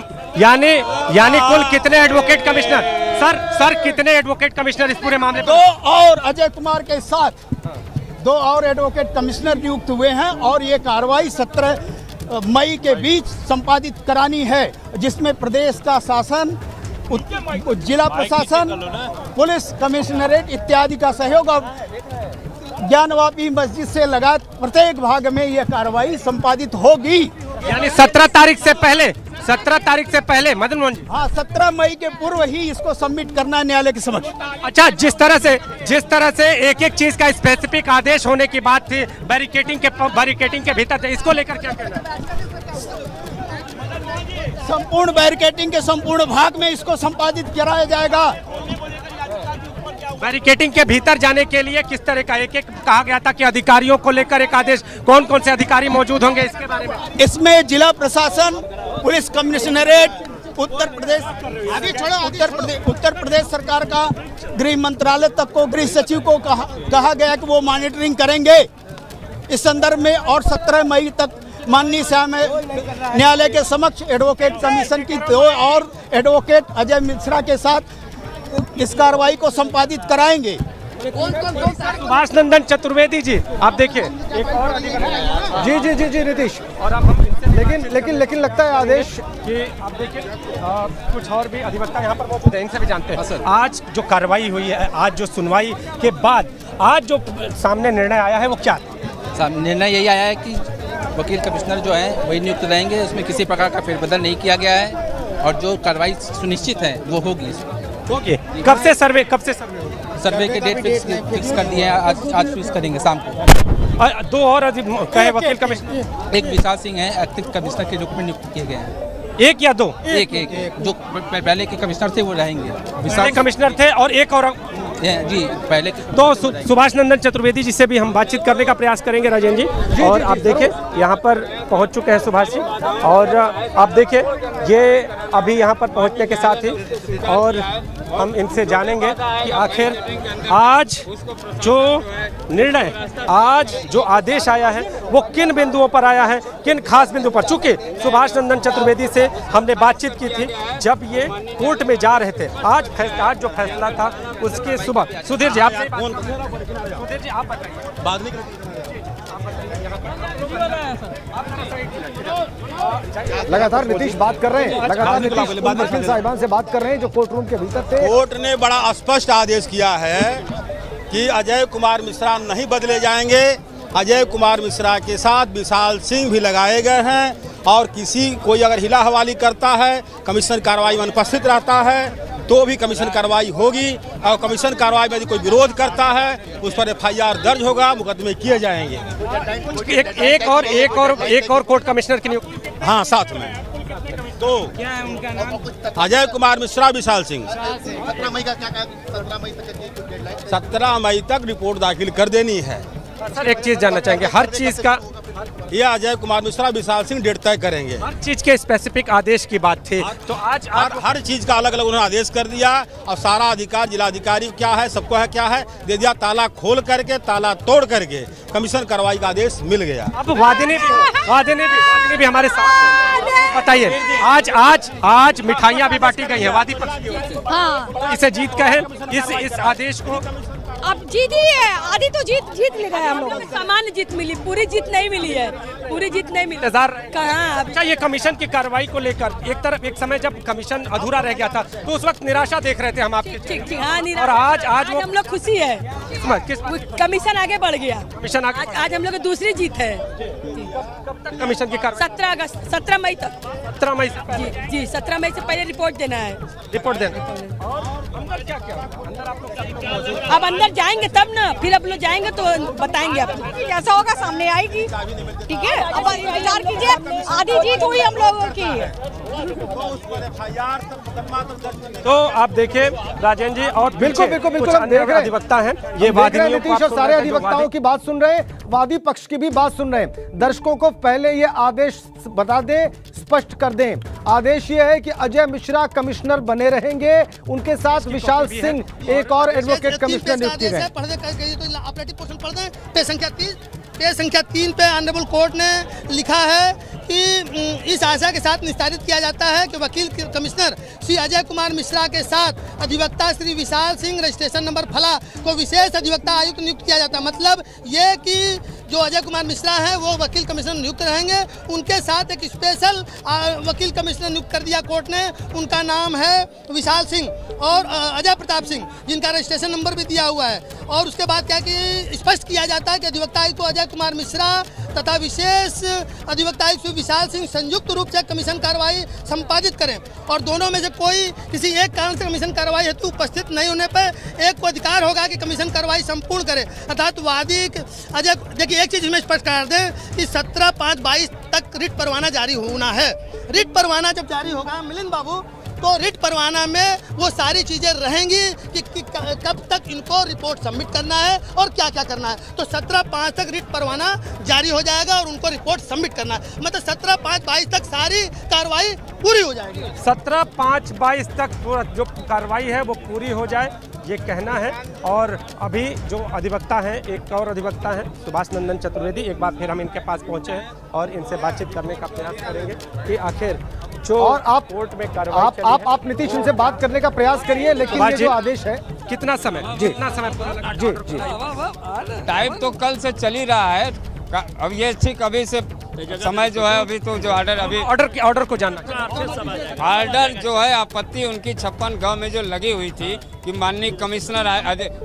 कुल कितने एडवोकेट कमिश्नर? सर कितने एडवोकेट कमिश्नर इस पूरे मामले 2 और अजय कुमार के साथ 2 और एडवोकेट कमिश्नर नियुक्त हुए हैं और ये कार्रवाई 17 मई के बीच संपादित करानी है, जिसमें प्रदेश का शासन, जिला प्रशासन, पुलिस कमिश्नरेट इत्यादि का सहयोग और ज्ञानवापी मस्जिद से लगा प्रत्येक भाग में ये कार्रवाई संपादित होगी। यानी 17 तारीख से पहले मदन मोहन जी। हाँ, 17 मई के पूर्व ही इसको सबमिट करना है न्यायालय के समक्ष। अच्छा, जिस तरह से एक एक चीज का स्पेसिफिक आदेश होने की बात थी, बैरिकेटिंग के भीतर, इसको लेकर क्या कहना है? संपूर्ण बैरिकेटिंग के संपूर्ण भाग में इसको संपादित कराया जाएगा। बैरिकेटिंग के भीतर जाने के लिए किस तरह का एक कहा गया था कि अधिकारियों को लेकर एक आदेश, कौन कौन से अधिकारी मौजूद होंगे इसके बारे में? इसमें जिला प्रशासन, पुलिस कमिश्नरेट, उत्तर प्रदेश सरकार का गृह मंत्रालय तक को, गृह सचिव को कहा गया कि वो मॉनिटरिंग करेंगे इस संदर्भ में। और 17 मई तक माननीय न्यायालय के समक्ष एडवोकेट कमीशन की 2 और एडवोकेट अजय मिश्रा के साथ इस कार्रवाई को संपादित कराएंगे। सुभाष नंदन चतुर्वेदी जी, आप देखिए एक और जी नीतीश, और अब हम लेकिन लगता है आदेश कि आप देखिए कुछ और भी अधिवक्ता यहाँ पर मौजूद है, इनसे भी जानते हैं। आज जो कार्रवाई हुई है, आज जो सुनवाई के बाद आज जो सामने निर्णय आया है वो क्या? निर्णय यही आया है कि वकील कमिश्नर जो है वही नियुक्त रहेंगे, उसमें किसी प्रकार का फेरबदल नहीं किया गया है और जो कार्रवाई सुनिश्चित है वो होगी। कब से सर्वे सर्वे के डेट फिक्स कर दिए हैं, आज फिक्स करेंगे शाम को। 2 और कहे वकील कमिश्नर, एक विशाल सिंह है एक्टिव कमिश्नर के रूप में नियुक्त किए गए हैं। 1 या 2? एक जो पहले के कमिश्नर थे वो रहेंगे। विशाल कमिश्नर थे और एक और जी पहले। तो सुभाष नंदन चतुर्वेदी जी से भी हम बातचीत करने का प्रयास करेंगे राजेंद्र जी। और आप देखिए यहाँ पर पहुँच चुके हैं सुभाष जी, और आप देखिए ये अभी यहाँ पर पहुँचने के साथ ही और हम इनसे जानेंगे कि आखिर आज जो निर्णय, आज जो आदेश आया है वो किन बिंदुओं पर आया है, किन खास बिंदु पर। चूंकि सुभाष नंदन चतुर्वेदी से हमने बातचीत की थी जब ये कोर्ट में जा रहे थे, आज जो फैसला था उसके सुबह। सुधीर जी, आपसे सुधीर जी आप बताइए। बाद में लगातार नीतीश बात कर रहे हैं, लगातार नीतीश वकील साहिबान से बात कर रहे हैं जो कोर्ट रूम के भीतर थे। कोर्ट ने बड़ा स्पष्ट आदेश किया है कि अजय कुमार मिश्रा नहीं बदले जाएंगे। अजय कुमार मिश्रा के साथ विशाल सिंह भी लगाए गए हैं, और कोई अगर हिला हवाली करता है, कमीशन कार्रवाई में अनुपस्थित रहता है तो भी कमीशन कार्रवाई होगी, और कमीशन कार्रवाई में यदि कोई विरोध करता है उस पर FIR दर्ज होगा, मुकदमे किए जाएंगे। एक और कोर्ट कमिश्नर की नियुक्ति, हाँ, साथ में तो क्या है उनका नाम? अजय कुमार मिश्रा, विशाल सिंह। 17 मई का क्या 17 मई तक रिपोर्ट दाखिल कर देनी है। सर एक चीज जानना चाहेंगे, हर चीज का यह अजय कुमार मिश्रा, विशाल सिंह डेट तय करेंगे। हर चीज के स्पेसिफिक आदेश की बात थी, तो आज हर चीज का अलग अलग उन्होंने आदेश कर दिया, और सारा अधिकार जिलाधिकारी क्या है, सबको है क्या है दे दिया। ताला खोल करके, ताला तोड़ करके कमीशन कार्रवाई का आदेश मिल गया। अब वादिनी भी हमारे साथ, बताइए आज मिठाइयाँ भी बांटी गई है वादी पक्ष की ओर से। हाँ, इसे जीत कहे इस आदेश को अब जीत ही है, आधी तो जीत ले गए हम लोग। सामान्य जीत मिली, पूरी जीत नहीं मिली है, पूरी जीत नहीं मिली। कहाँ? अच्छा, ये कमीशन की कार्रवाई को लेकर एक समय जब कमीशन अधूरा रह गया था तो उस वक्त निराशा देख रहे थे हम आपके। ठीक, हाँ, और आज हम लोग खुशी है, कमीशन आगे बढ़ गया। कमीशन आज हम लोग की दूसरी जीत है। कब तक कमीशन की कार्रवाई? 17 अगस्त, 17 मई तक। 17 मई से जी 17 मई से पहले रिपोर्ट देना है। अंदर क्या अंदर आप लोग अब अंदर जाएंगे तब ना, फिर अब लोग जाएंगे तो बताएंगे आपको कैसा होगा, सामने आएगी। ठीक है, अब इंतजार कीजिए, आधी जीत हुई हम लोगों की। तो आप देखिए राजेंद्र जी, और बिल्कुल हम देख रहे हैं अधिवक्ता हैं, ये वादियों नीतीश और सारे अधिवक्ताओं की बात सुन रहे हैं, वादी पक्ष की भी बात सुन रहे हैं। दर्शकों को पहले ये आदेश बता दें, स्पष्ट कर दें, आदेश ये है कि अजय मिश्रा कमिश्नर बने रहेंगे, उनके साथ विशाल सिंह एक और एडवोकेट कमिश्नर नियुक्त किए गए। पेज संख्या 3 पे ऑनरेबल कोर्ट ने लिखा है कि इस आशा के साथ निस्तारित किया जाता है कि वकील कमिश्नर श्री अजय कुमार मिश्रा के साथ अधिवक्ता श्री विशाल सिंह रजिस्ट्रेशन नंबर फला को विशेष अधिवक्ता आयुक्त नियुक्त किया जाता है। मतलब ये कि जो अजय कुमार मिश्रा हैं वो वकील कमिश्नर नियुक्त रहेंगे। उनके साथ एक स्पेशल वकील कमिश्नर नियुक्त कर दिया कोर्ट ने, उनका नाम है विशाल सिंह और अजय प्रताप सिंह, जिनका रजिस्ट्रेशन नंबर भी दिया हुआ है। और उसके बाद क्या कि स्पष्ट किया जाता है कि अधिवक्ता आयुक्त अजय कुमार मिश्रा तथा विशेष अधिवक्ता आयुक्त विशाल सिंह संयुक्त रूप से कमीशन कार्रवाई संपादित करें और दोनों में से कोई किसी एक कारण से कमीशन कार्रवाई हेतु उपस्थित नहीं होने पर एक को अधिकार होगा कि कमीशन कार्रवाई संपूर्ण करे। अर्थात वादी अजय, देखिए एक चीज़ हमें स्पष्ट कर दें कि 17/5/22 तक रिट परवाना जारी होना है। रिट परवाना जब जारी होगा मिलिंद बाबू, तो रिट परवाना में वो सारी चीज़ें रहेंगी कि कब तक इनको रिपोर्ट सबमिट करना है और क्या क्या करना है। तो 17/5 तक रिट परवाना जारी हो जाएगा और उनको रिपोर्ट सबमिट करना है। मतलब 17/5/22 तक सारी कार्रवाई पूरी हो जाएगी। 17/5/22 तक जो कार्रवाई है वो पूरी हो जाए, ये कहना है। और अभी जो अधिवक्ता हैं, एक और अधिवक्ता हैं सुभाष नंदन चतुर्वेदी, एक बार फिर हम इनके पास पहुंचे हैं और इनसे बातचीत करने का प्रयास करेंगे कि आखिर जो और आप कोर्ट में कार्रवाई आप नीतीश इनसे बात करने का प्रयास करिए, लेकिन ये जो आदेश है कितना समय कितना समय जी जी टाइम तो कल से चल ही रहा है। अब ये ठीक अभी से समय जो है, अभी तो जो ऑर्डर को जानना, ऑर्डर जो है आपत्ति उनकी 56 में जो लगी हुई थी कि माननीय कमिश्नर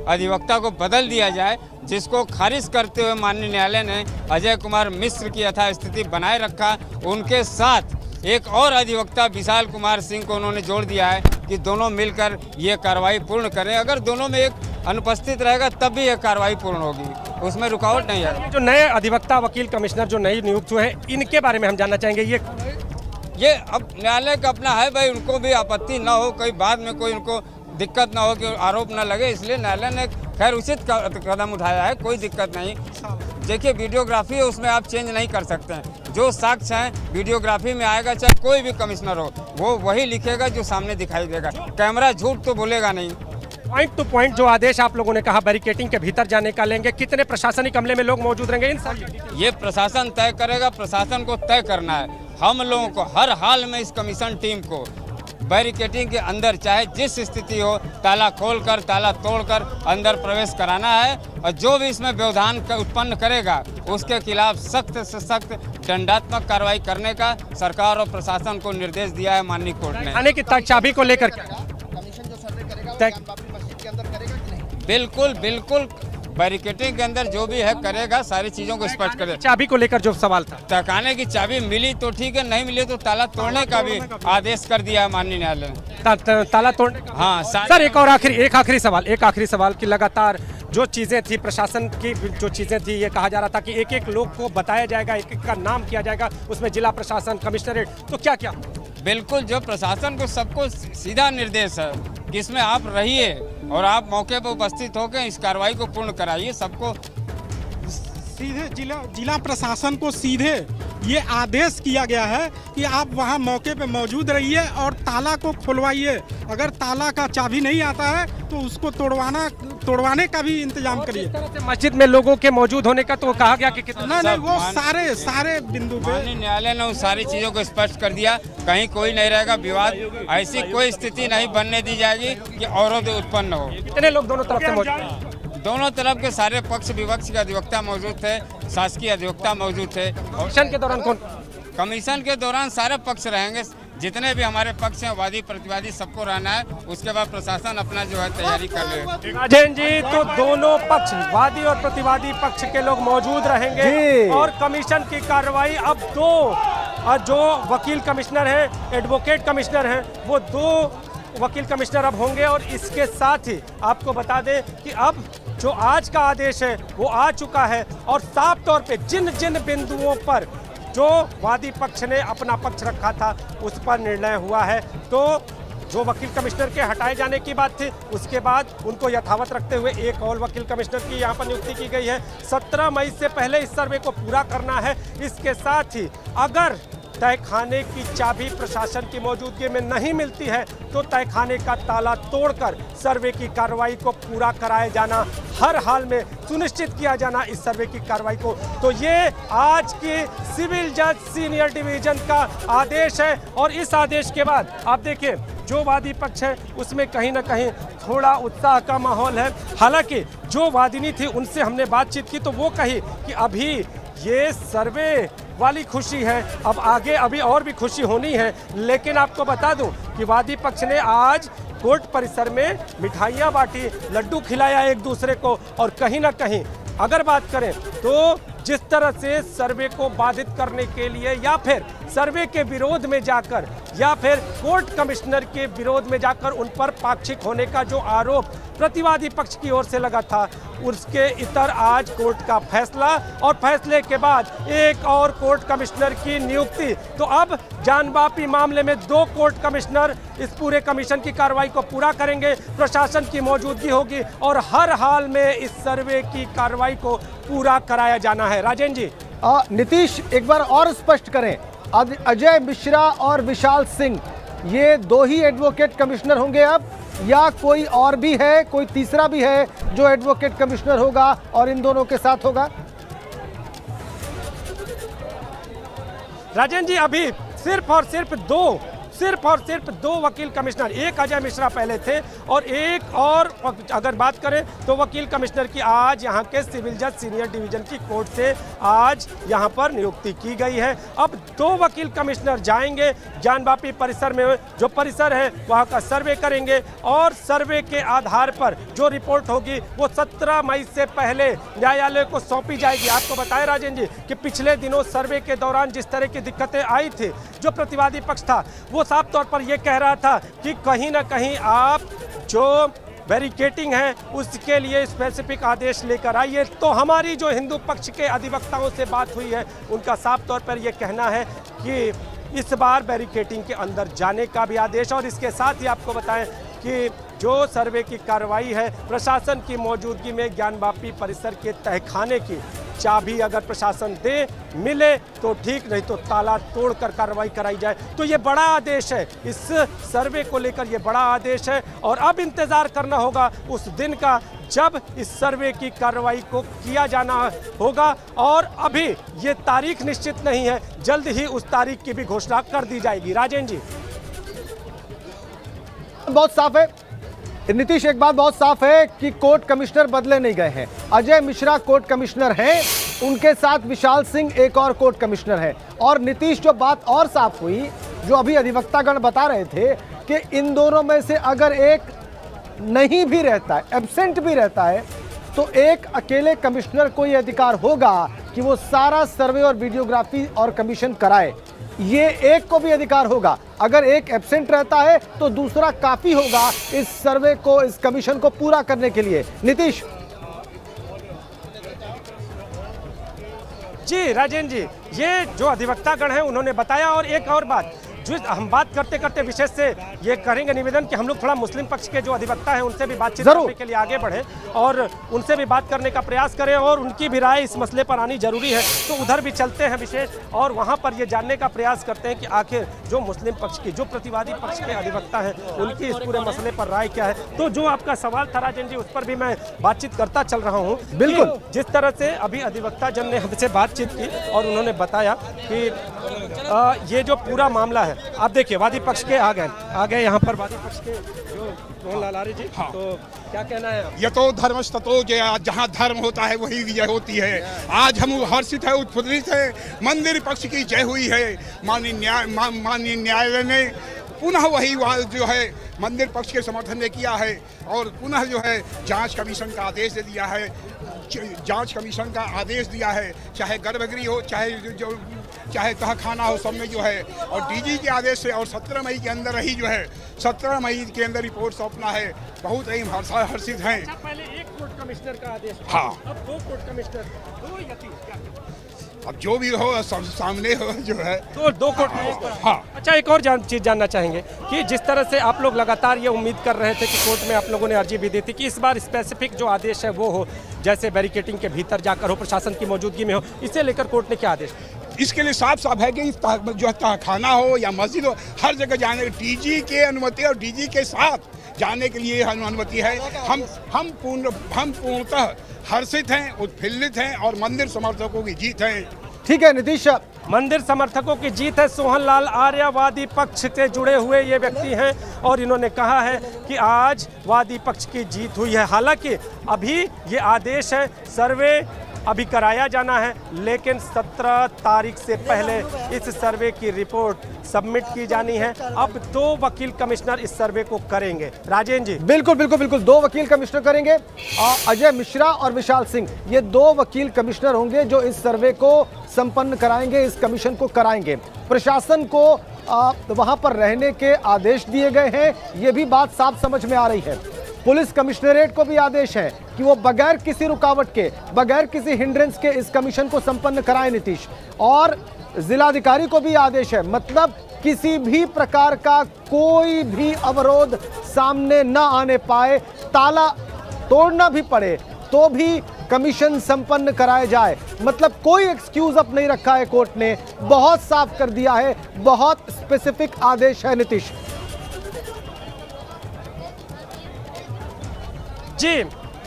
अधिवक्ता को बदल दिया जाए, जिसको खारिज करते हुए माननीय न्यायालय ने अजय कुमार मिश्र की यथास्थिति बनाए रखा। उनके साथ एक और अधिवक्ता विशाल कुमार सिंह को उन्होंने जोड़ दिया है कि दोनों मिलकर ये कार्रवाई पूर्ण करें। अगर दोनों में एक अनुपस्थित रहेगा तब भी ये कार्रवाई पूर्ण होगी, उसमें रुकावट नहीं है। जो नए अधिवक्ता वकील कमिश्नर जो नई नियुक्त हुए हैं, इनके बारे में हम जानना चाहेंगे। ये अब न्यायालय का अपना है भाई, उनको भी आपत्ति ना हो, कोई बाद में कोई उनको दिक्कत ना हो कि आरोप ना लगे, इसलिए न्यायालय ने खैर उचित कदम उठाया है, कोई दिक्कत नहीं। देखिए वीडियोग्राफी है, उसमें आप चेंज नहीं कर सकते हैं। जो साक्ष्य हैं वीडियोग्राफी में आएगा, चाहे कोई भी कमिश्नर हो, वो वही लिखेगा जो सामने दिखाई देगा। कैमरा झूठ तो बोलेगा नहीं। पॉइंट टू पॉइंट जो आदेश आप लोगों ने कहा बैरिकेटिंग के भीतर जाने का लेंगे, कितने प्रशासनिक अमले में लोग मौजूद रहेंगे, इन सारी ये प्रशासन तय करेगा, प्रशासन को तय करना है। हम लोगों को हर हाल में इस कमीशन टीम को बैरिकेटिंग के अंदर चाहे जिस स्थिति हो, ताला खोलकर ताला तोड़कर अंदर प्रवेश कराना है और जो भी इसमें व्यवधान उत्पन्न करेगा उसके खिलाफ सख्त से सख्त दंडात्मक कार्रवाई करने का सरकार और प्रशासन को निर्देश दिया है माननीय कोर्ट ने। थाने की चाबी को लेकर बिल्कुल बिल्कुल बैरिकेटिंग के अंदर जो भी है करेगा, सारी चीजों को स्पष्ट करेगा। चाबी को लेकर जो सवाल था, तहखाने की चाबी मिली तो ठीक है, नहीं मिली तो ताला तोड़ने का भी आदेश कर दिया है माननीय न्यायालय ने। ताला तोड़ने, हाँ सर एक आखिरी सवाल कि लगातार जो चीजें थी प्रशासन की, जो चीजें थी, ये कहा जा रहा था कि एक एक लोग को बताया जाएगा, एक एक का नाम किया जाएगा, उसमें जिला प्रशासन, कमिश्नरेट, तो क्या क्या? बिल्कुल, जो प्रशासन को सबको सीधा निर्देश है कि इसमें आप रहिए और आप मौके पर उपस्थित होकर इस कार्रवाई को पूर्ण कराइए। सबको सीधे जिला प्रशासन को सीधे ये आदेश किया गया है कि आप वहां मौके पे मौजूद रहिए और ताला को खुलवाइए। अगर ताला का चाबी नहीं आता है तो उसको तोड़वाने का भी इंतजाम करिए। मस्जिद में लोगों के मौजूद होने का तो कहा गया कि कितना नहीं, वो सारे बिंदु पे न्यायालय ने उस सारी चीजों को स्पष्ट कर दिया, कहीं कोई नहीं रहेगा विवाद, ऐसी कोई स्थिति नहीं बनने दी जाएगी कि अवरोध उत्पन्न हो। कितने लोग दोनों तरफ से मौजूद? दोनों तरफ के सारे पक्ष विपक्ष के अधिवक्ता मौजूद थे, शासकीय अधिवक्ता मौजूद थे। कमीशन के दौरान कौन? कमीशन के दौरान सारे पक्ष रहेंगे, जितने भी हमारे पक्ष हैं, वादी प्रतिवादी, सबको रहना है। उसके बाद प्रशासन अपना जो है तैयारी कर ले। राजेंद्र जी, तो दोनों पक्ष, वादी और प्रतिवादी पक्ष के लोग मौजूद रहेंगे और कमीशन की कार्रवाई अब दो जो वकील कमिश्नर हैं, एडवोकेट कमिश्नर हैं, वो दो वकील कमिश्नर अब होंगे। और इसके साथ ही आपको बता दें कि अब जो आज का आदेश है वो आ चुका है और साफ तौर पे जिन जिन बिंदुओं पर जो वादी पक्ष ने अपना पक्ष रखा था उस पर निर्णय हुआ है। तो जो वकील कमिश्नर के हटाए जाने की बात थी, उसके बाद उनको यथावत रखते हुए एक और वकील कमिश्नर की यहाँ पर नियुक्ति की गई है। 17 मई से पहले इस सर्वे को पूरा करना है। इसके साथ ही अगर तहखाने की चाबी प्रशासन की मौजूदगी में नहीं मिलती है तो तहखाने का ताला तोड़कर सर्वे की कार्रवाई को पूरा कराया जाना, हर हाल में सुनिश्चित किया जाना इस सर्वे की कार्रवाई को। तो ये आज की सिविल जज सीनियर डिवीजन का आदेश है और इस आदेश के बाद आप देखिए जो वादी पक्ष है उसमें कहीं ना कहीं थोड़ा उत्साह का माहौल है। हालांकि जो वादिनी थी उनसे हमने बातचीत की तो वो कही कि अभी ये सर्वे वाली खुशी है, अब आगे अभी और भी खुशी होनी है। लेकिन आपको बता दूं कि वादी पक्ष ने आज कोर्ट परिसर में मिठाइयाँ बांटी, लड्डू खिलाया एक दूसरे को, और कहीं ना कहीं अगर बात करें तो जिस तरह से सर्वे को बाधित करने के लिए या फिर सर्वे के विरोध में जाकर या फिर कोर्ट कमिश्नर के विरोध में जाकर उन पर पाक्षिक होने का जो आरोप प्रतिवादी पक्ष की ओर से लगा था, उसके इतर आज कोर्ट का फैसला, और फैसले के बाद एक और कोर्ट कमिश्नर की नियुक्ति। तो अब जानवापी मामले में 2 कोर्ट कमिश्नर इस पूरे कमीशन की कार्रवाई को पूरा करेंगे। प्रशासन की मौजूदगी होगी और हर हाल में इस सर्वे की कार्रवाई को पूरा कराया जाना है। राजेंद्र जी, नीतीश एक बार और स्पष्ट करें, अजय मिश्रा और विशाल सिंह ये 2 ही एडवोकेट कमिश्नर होंगे अब, या कोई और भी है, कोई तीसरा भी है जो एडवोकेट कमिश्नर होगा और इन दोनों के साथ होगा? राजेंद्र जी, अभी सिर्फ और सिर्फ दो वकील कमिश्नर, एक अजय मिश्रा पहले थे और एक और, अगर बात करें तो वकील कमिश्नर की आज यहाँ के सिविल जज सीनियर डिवीजन की कोर्ट से आज यहाँ पर नियुक्ति की गई है। अब 2 वकील कमिश्नर जाएंगे जानवापी परिसर में, जो परिसर है वहाँ का सर्वे करेंगे और सर्वे के आधार पर जो रिपोर्ट होगी वो 17 मई से पहले न्यायालय को सौंपी जाएगी। आपको बताया राजेंद्र जी कि पिछले दिनों सर्वे के दौरान जिस तरह की दिक्कतें आई थी, जो प्रतिवादी पक्ष था वो साफ तौर पर यह कह रहा था कि कहीं ना कहीं आप जो बैरिकेटिंग है उसके लिए स्पेसिफिक आदेश लेकर आइए। तो हमारी जो हिंदू पक्ष के अधिवक्ताओं से बात हुई है उनका साफ तौर पर यह कहना है कि इस बार बैरिकेटिंग के अंदर जाने का भी आदेश, और इसके साथ ही आपको बताएं कि जो सर्वे की कार्रवाई है प्रशासन की मौजूदगी में ज्ञानवापी परिसर के तहखाने की चाबी अगर प्रशासन दे मिले तो ठीक, नहीं तो ताला तोड़कर कार्रवाई कराई जाए। तो ये बड़ा आदेश है, इस सर्वे को लेकर ये बड़ा आदेश है और अब इंतज़ार करना होगा उस दिन का जब इस सर्वे की कार्रवाई को किया जाना होगा। और अभी ये तारीख निश्चित नहीं है, जल्द ही उस तारीख की भी घोषणा कर दी जाएगी। राजेंद्र जी, बहुत साफ है नीतीश, एक बात बहुत साफ है कि कोर्ट कमिश्नर बदले नहीं गए हैं। अजय मिश्रा कोर्ट कमिश्नर हैं, उनके साथ विशाल सिंह एक और कोर्ट कमिश्नर है। और नीतीश, जो बात और साफ हुई, जो अभी अधिवक्तागण बता रहे थे कि इन दोनों में से अगर एक नहीं भी रहता है, एब्सेंट भी रहता है, तो एक अकेले कमिश्नर को यह अधिकार होगा कि वो सारा सर्वे और वीडियोग्राफी और कमीशन कराए। ये एक को भी अधिकार होगा। अगर एक एब्सेंट रहता है तो दूसरा काफी होगा इस सर्वे को, इस कमीशन को पूरा करने के लिए। नीतीश जी, राजेंद्र जी, ये जो अधिवक्तागण हैं उन्होंने बताया। और एक और बात जो हम बात करते करते विशेष से ये करेंगे निवेदन कि हम लोग थोड़ा मुस्लिम पक्ष के जो अधिवक्ता हैं उनसे भी बातचीत करने के लिए आगे बढ़े और उनसे भी बात करने का प्रयास करें और उनकी भी राय इस मसले पर आनी जरूरी है। तो उधर भी चलते हैं विशेष और वहाँ पर ये जानने का प्रयास करते हैं कि आखिर जो मुस्लिम पक्ष की, जो प्रतिवादी पक्ष के अधिवक्ता हैं, उनकी इस पूरे मसले पर राय क्या है। तो जो आपका सवाल था राजेंद्र जी, उस पर भी मैं बातचीत करता चल रहा हूँ। बिल्कुल, जिस तरह से अभी अधिवक्ता जन ने हमसे बातचीत की और उन्होंने बताया कि ये जो पूरा मामला है, आप देखिए वादी पक्ष के आ गए यहाँ पर वादी पक्ष के जो मोहनलाल आर्य जी। हाँ। तो क्या कहना है? ये तो धर्मस्ततो, जहाँ धर्म होता है वही विजय होती है। आज हम हर्षित है, उत्फुल्लित है, मंदिर पक्ष की जय हुई है। माननीय न्यायालय ने पुनः वही जो है मंदिर पक्ष के समर्थन में किया है और पुनः जो है जांच कमीशन का आदेश दे दिया है। जांच कमीशन का आदेश दिया है, चाहे गर्भगृह हो, चाहे तहखाना हो, सब में जो है, और डीजी के आदेश से और 17 मई के अंदर ही जो है 17 मई के अंदर रिपोर्ट सौंपना है। बहुत ही हर्षित हैं। पहले एक कोर्ट कमिश्नर का आदेश, हाँ, अब 2 कोर्ट कमिश्नर, 2 या 3, अब जो भी हो सब सामने हो जो है तो 2 कोर्ट कमिश्नर। हाँ। अच्छा, एक और चीज़ जानना चाहेंगे कि जिस तरह से आप लोग लगातार ये उम्मीद कर रहे थे कि कोर्ट में आप लोगों ने अर्जी भी दी थी कि इस बार स्पेसिफिक जो आदेश है वो हो, जैसे बैरिकेटिंग के भीतर जाकर हो, प्रशासन की मौजूदगी में हो, इसे लेकर कोर्ट ने क्या आदेश? इसके लिए साफ साफ है कि जो तहखाना हो या मस्जिद हो, हर जगह जाने डीजी के अनुमति और डीजी के साथ जाने के लिए अनुमति है। हम पूर्णतः हर्षित हैं, उत्फुल्लित हैं और मंदिर समर्थकों की जीत है। ठीक है नीतीश, मंदिर समर्थकों की जीत है। सोहन लाल आर्य वादी पक्ष से जुड़े हुए ये व्यक्ति हैं और इन्होंने कहा है कि आज वादी पक्ष की जीत हुई है। हालांकि अभी ये आदेश है, सर्वे अभी कराया जाना है, लेकिन 17 तारीख से पहले इस सर्वे की रिपोर्ट सबमिट की जानी है। अब 2 वकील कमिश्नर इस सर्वे को करेंगे। राजेंद्र जी, बिल्कुल बिल्कुल बिल्कुल 2 वकील कमिश्नर करेंगे। अजय मिश्रा और विशाल सिंह, ये 2 वकील कमिश्नर होंगे जो इस सर्वे को संपन्न कराएंगे, इस कमीशन को कराएंगे। प्रशासन को वहां पर रहने के आदेश दिए गए हैं, ये भी बात साफ समझ में आ रही है। पुलिस कमिश्नरेट को भी आदेश है कि वो बगैर किसी रुकावट के, बगैर किसी हिंड्रेंस के इस कमीशन को संपन्न कराएं नीतीश। और जिलाधिकारी को भी आदेश है, मतलब किसी भी प्रकार का कोई भी अवरोध सामने न आने पाए, ताला तोड़ना भी पड़े तो भी कमीशन संपन्न कराया जाए। मतलब कोई एक्सक्यूज अब नहीं रखा है कोर्ट ने, बहुत साफ कर दिया है, बहुत स्पेसिफिक आदेश है नीतीश जी।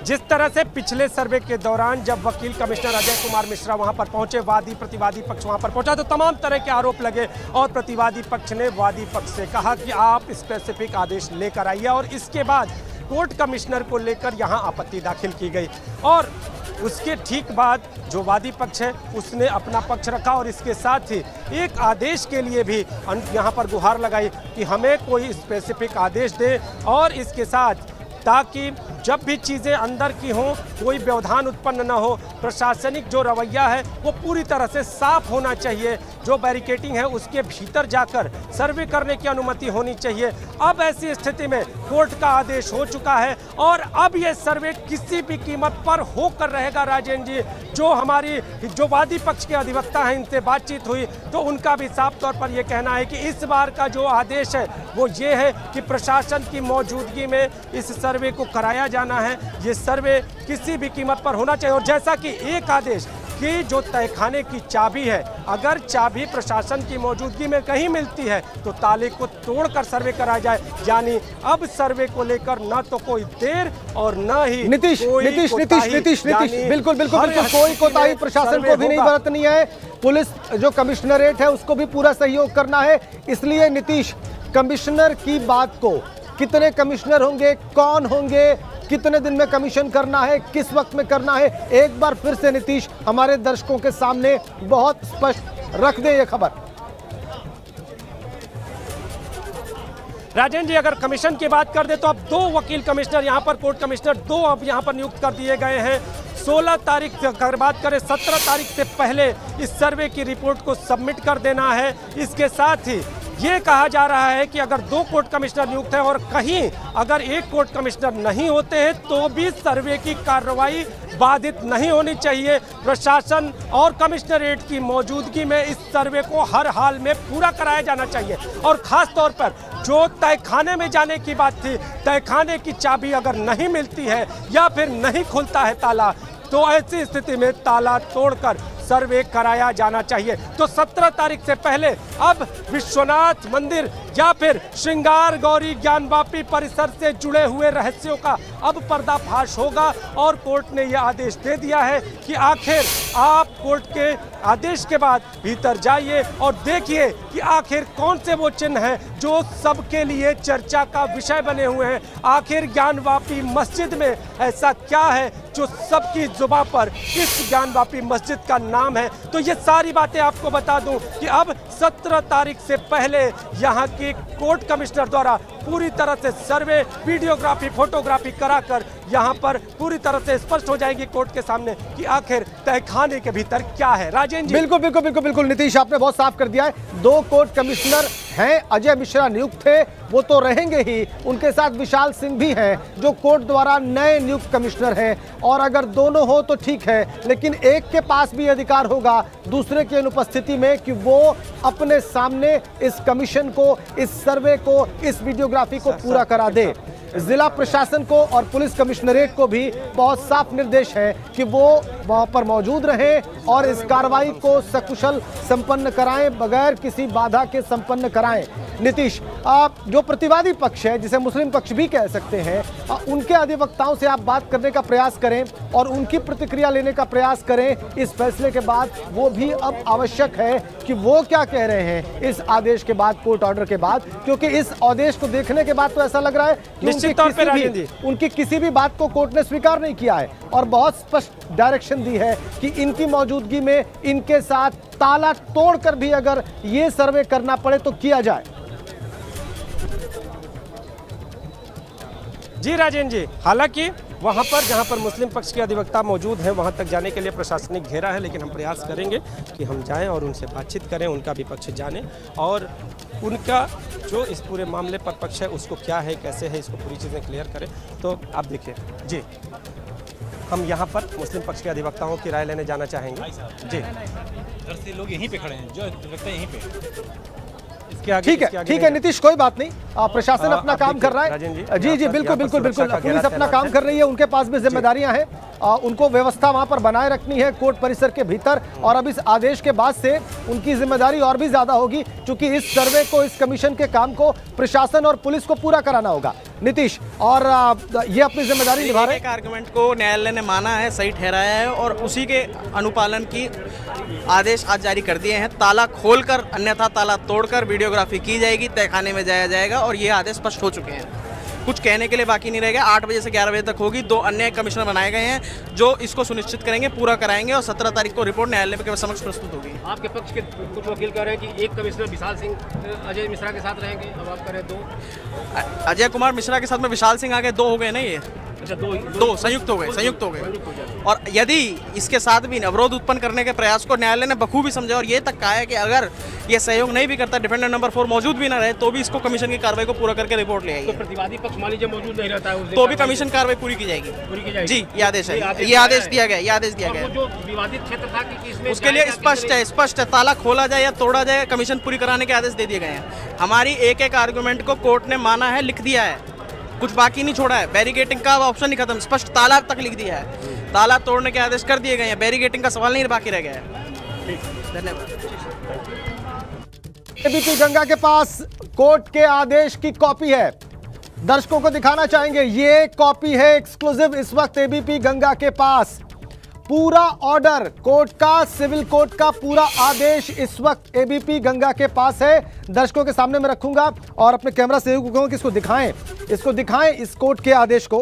जिस तरह से पिछले सर्वे के दौरान जब वकील कमिश्नर अजय कुमार मिश्रा वहां पर पहुंचे, वादी प्रतिवादी पक्ष वहां पर पहुंचा, तो तमाम तरह के आरोप लगे और प्रतिवादी पक्ष ने वादी पक्ष से कहा कि आप स्पेसिफिक आदेश लेकर आइए। और इसके बाद कोर्ट कमिश्नर को लेकर यहां आपत्ति दाखिल की गई और उसके ठीक बाद जो वादी पक्ष है उसने अपना पक्ष रखा और इसके साथ ही एक आदेश के लिए भी यहाँ पर गुहार लगाई कि हमें कोई स्पेसिफिक आदेश दे और इसके साथ ताकि जब भी चीज़ें अंदर की हों कोई व्यवधान उत्पन्न न हो। प्रशासनिक जो रवैया है वो पूरी तरह से साफ होना चाहिए, जो बैरिकेटिंग है उसके भीतर जाकर सर्वे करने की अनुमति होनी चाहिए। अब ऐसी स्थिति में कोर्ट का आदेश हो चुका है और अब ये सर्वे किसी भी कीमत पर होकर रहेगा। राजेंद्र जी, जो हमारी जो वादी पक्ष के अधिवक्ता हैं, इनसे बातचीत हुई तो उनका भी साफ तौर पर यह कहना है कि इस बार का जो आदेश है वो ये है कि प्रशासन की मौजूदगी में इस सर्वे को कराया जाना है। ये सर्वे किसी भी कीमत पर होना चाहिए। और जैसा कि एक आदेश कि जो तहखाने की चाबी है, अगर चाबी प्रशासन की मौजूदगी में कहीं मिलती है तो ताले को तोड़कर सर्वे कराया जाए। यानी अब सर्वे को लेकर न तो कोई देर और न ही नीतीश बिल्कुल कोई कोताही प्रशासन को भी नहीं बरतनी है। पुलिस जो कमिश्नरेट है उसको भी पूरा सहयोग करना है। इसलिए नीतीश, कमिश्नर की बात को, कितने कमिश्नर होंगे, कौन होंगे, कितने दिन में कमीशन करना है, किस वक्त में करना है, एक बार फिर से नीतीश हमारे दर्शकों के सामने बहुत स्पष्ट रख दे ये खबर। राजेंद्र जी, अगर कमीशन की बात कर दे तो अब 2 वकील कमिश्नर यहाँ पर, कोर्ट कमिश्नर 2 अब यहाँ पर नियुक्त कर दिए गए हैं। 16 तारीख अगर बात करें, 17 तारीख से पहले इस सर्वे की रिपोर्ट को सबमिट कर देना है। इसके साथ ही ये कहा जा रहा है कि अगर 2 कोर्ट कमिश्नर नियुक्त हैं और कहीं अगर 1 कोर्ट कमिश्नर नहीं होते हैं तो भी सर्वे की कार्रवाई बाधित नहीं होनी चाहिए। प्रशासन और कमिश्नरेट की मौजूदगी में इस सर्वे को हर हाल में पूरा कराया जाना चाहिए। और ख़ास तौर पर जो तहखाने में जाने की बात थी, तहखाने की चाबी अगर नहीं मिलती है या फिर नहीं खुलता है ताला, तो ऐसी स्थिति में ताला तोड़कर सर्वे कराया जाना चाहिए। तो 17 तारीख से पहले अब विश्वनाथ मंदिर या फिर श्रृंगार गौरी ज्ञानवापी परिसर से जुड़े हुए रहस्यों का अब पर्दाफाश होगा और कोर्ट ने यह आदेश दे दिया है कि आखिर आप कोर्ट के आदेश के बाद भीतर जाइए और देखिए कि आखिर कौन से वो चिन्ह हैं जो सबके लिए चर्चा का विषय बने हुए हैं। आखिर ज्ञानवापी मस्जिद में ऐसा क्या है जो सबकी जुबान पर इस ज्ञानवापी मस्जिद का नाम है। तो ये सारी बातें आपको बता दूं कि अब 17 तारीख से पहले यहाँ के कोर्ट कमिश्नर द्वारा पूरी तरह से सर्वे, वीडियोग्राफी, फोटोग्राफी कराकर यहाँ पर पूरी तरह से स्पष्ट हो जाएगी कोर्ट के सामने कि आखिर तहखाने के भीतर क्या है। राजेंद्र जी, बिल्कुल बिल्कुल बिल्कुल बिल्कुल नीतीश, आपने बहुत साफ कर दिया है। 2 कोर्ट कमिश्नर हैं, अजय मिश्रा नियुक्त थे, वो तो रहेंगे ही, उनके साथ विशाल सिंह भी हैं जो कोर्ट द्वारा नए नियुक्त कमिश्नर हैं। और अगर दोनों हो तो ठीक है, लेकिन एक के पास भी अधिकार होगा दूसरे की अनुपस्थिति में कि वो अपने सामने इस कमीशन को, इस सर्वे को, इस वीडियोग्राफी को पूरा करा दे। जिला प्रशासन को और पुलिस कमिश्नरेट को भी बहुत साफ निर्देश है कि वो वहां पर मौजूद रहें और इस कार्रवाई को सकुशल संपन्न कराएं, बगैर किसी बाधा के संपन्न कराएं। नीतीश, जो प्रतिवादी पक्ष है, जिसे मुस्लिम पक्ष भी कह सकते हैं, उनके अधिवक्ताओं से आप बात करने का प्रयास करें और उनकी प्रतिक्रिया लेने का प्रयास करें इस फैसले के बाद। वो भी अब आवश्यक है कि वो क्या कह रहे हैं इस आदेश के बाद, कोर्ट ऑर्डर के बाद, क्योंकि इस आदेश को देखने के बाद तो ऐसा लग रहा है कि उनकी किसी भी बात को कोर्ट ने स्वीकार नहीं किया है और बहुत स्पष्ट डायरेक्शन दी है कि इनकी मौजूदगी में इनके साथ ताला तोड़कर भी अगर ये सर्वे करना पड़े तो किया जाए। जी राजेंद्र जी, हालांकि वहां पर जहां पर मुस्लिम पक्ष के अधिवक्ता मौजूद हैं वहां तक जाने के लिए प्रशासनिक घेरा है, लेकिन हम प्रयास करेंगे कि हम जाएं और उनसे बातचीत करें, उनका भी पक्ष जानें और उनका जो इस पूरे मामले पर पक्ष है उसको क्या है, कैसे है, इसको पूरी चीज़ें क्लियर करें। तो आप देखिए जी, हम यहाँ पर मुस्लिम पक्ष के अधिवक्ताओं की राय लेने जाना चाहेंगे। जी, इधर से लोग यहीं पे खड़े हैं, जो अधिवक्ता यहीं पे। ठीक है नीतीश, कोई बात नहीं, प्रशासन अपना काम कर रहा है। जी, बिल्कुल, पुलिस अपना काम कर रही है, उनके पास भी जिम्मेदारियां हैं, उनको व्यवस्था वहां पर बनाए रखनी है कोर्ट परिसर के भीतर, और अब इस आदेश के बाद से उनकी जिम्मेदारी और भी ज्यादा होगी, क्योंकि इस सर्वे को, इस कमीशन के काम को प्रशासन और पुलिस को पूरा कराना होगा। नीतीश, और ये अपनी जिम्मेदारी निभा रहे हैं। आर्गुमेंट को न्यायालय ने माना है, सही ठहराया है और उसी के अनुपालन की आदेश आज जारी कर दिए हैं। ताला खोलकर अन्यथा ताला तोड़कर वीडियोग्राफी की जाएगी, तहखाने में जाया जाएगा और ये आदेश स्पष्ट हो चुके हैं। कुछ कहने के लिए बाकी नहीं रहेगा। 8 बजे से 11 बजे तक होगी। 2 अन्य कमिश्नर बनाए गए हैं जो इसको सुनिश्चित करेंगे, पूरा कराएंगे और 17 तारीख को रिपोर्ट न्यायालय के समक्ष प्रस्तुत होगी। आपके पक्ष के कुछ वकील कह रहे हैं कि एक कमिश्नर विशाल सिंह अजय मिश्रा के साथ रहेंगे, अब आप कह रहे हैं 2। अजय कुमार मिश्रा के साथ में विशाल सिंह आ गए, 2 हो गए ना, ये अच्छा, 2 संयुक्त हो गए। और यदि इसके साथ भी अवरोध उत्पन्न करने के प्रयास को न्यायालय ने बखूबी समझा और ये तक कहा है कि अगर ये सहयोग नहीं भी करता, डिफेंडेंट नंबर 4 मौजूद भी ना रहे, तो भी इसको कमीशन की कार्रवाई को पूरा करके रिपोर्ट ले आएगी। तो प्रतिवादी पक्ष मान लीजिए मौजूद नहीं रहता है तो भी कमीशन कार्रवाई पूरी की जाएगी। जी, ये आदेश है, ये आदेश दिया गया। जो विवादित क्षेत्र था कि इसमें उसके लिए स्पष्ट है, ताला खोला जाए या तोड़ा जाए, कमीशन पूरी कराने के आदेश दे दिए गए हैं। हमारी एक आर्गुमेंट को कोर्ट ने माना है, लिख दिया है, कुछ बाकी नहीं छोड़ा है। बैरिकेटिंग का ऑप्शन नहीं खत्म, स्पष्ट ताला तक लिख दिया है। ताला तोड़ने के आदेश कर दिए गए हैं, बैरिकेटिंग का सवाल नहीं बाकी रह गया है। धन्यवाद। एबीपी गंगा के पास कोर्ट के आदेश की कॉपी है, दर्शकों को दिखाना चाहेंगे। ये कॉपी है एक्सक्लूसिव इस वक्त एबीपी गंगा के पास। पूरा ऑर्डर कोर्ट का, सिविल कोर्ट का पूरा आदेश इस वक्त एबीपी गंगा के पास है। दर्शकों के सामने मैं रखूंगा और अपने कैमरा सहयोगियों को इसको दिखाएं इस कोर्ट के आदेश को।